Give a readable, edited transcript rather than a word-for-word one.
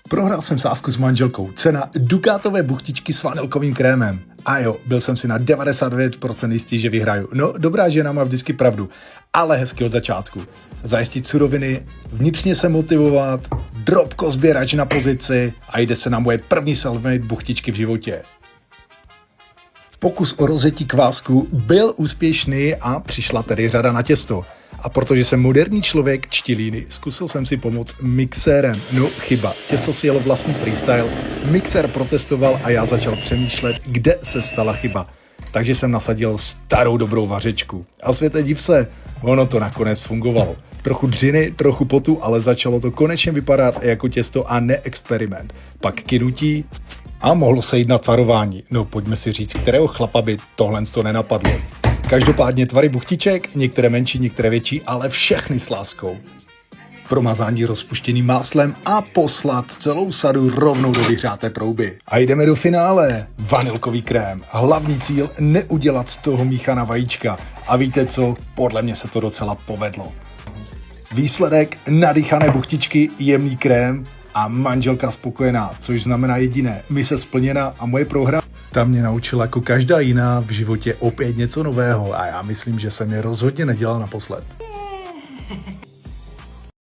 Prohrál jsem sázku s manželkou. Cena dukátové buchtičky s vanilkovým krémem. A jo, byl jsem si na 99% jistý, že vyhraju. No, dobrá žena má vždycky pravdu, ale hezky od začátku. Zajistit suroviny, vnitřně se motivovat, drobko sběrač na pozici a jde se na moje první selfmade buchtičky v životě. Pokus o rozjetí kvásku byl úspěšný a přišla tedy řada na těsto. A protože jsem moderní člověk čtilíny, zkusil jsem si pomoct mixérem. No chyba, těsto si jelo vlastní freestyle, mixér protestoval a já začal přemýšlet, kde se stala chyba. Takže jsem nasadil starou dobrou vařečku. A světe div se, ono to nakonec fungovalo. Trochu dřiny, trochu potu, ale začalo to konečně vypadat jako těsto a ne experiment. Pak kynutí a mohlo se jít na tvarování. No pojďme si říct, kterého chlapa by tohle to nenapadlo. Každopádně tvary buchtiček, některé menší, některé větší, ale všechny s láskou. Promazání rozpuštěným máslem a poslat celou sadu rovnou do vyhřáté trouby. A jdeme do finále. Vanilkový krém. Hlavní cíl neudělat z toho míchaná vajíčka. A víte co? Podle mě se to docela povedlo. Výsledek nadýchané buchtičky, jemný krém a manželka spokojená, což znamená jediné, mise splněna a moje prohra. Ta mě naučila jako každá jiná v životě opět něco nového a já myslím, že jsem je rozhodně nedělal naposled.